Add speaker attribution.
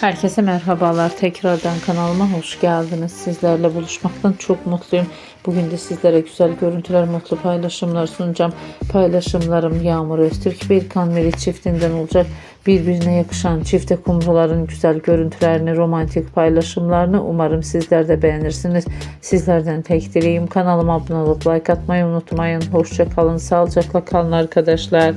Speaker 1: Herkese merhabalar. Tekrardan kanalıma hoş geldiniz. Sizlerle buluşmaktan çok mutluyum. Bugün de sizlere güzel görüntüler, mutlu paylaşımlar sunacağım. Paylaşımlarım Yağmur Öztürk ve Erkan çiftinden olacak. Birbirine yakışan çifte kumruların güzel görüntülerini, romantik paylaşımlarını umarım sizler de beğenirsiniz. Sizlerden tek dileğim kanalıma abone olup like atmayı unutmayın. Hoşça kalın, sağlıcakla kalın arkadaşlar.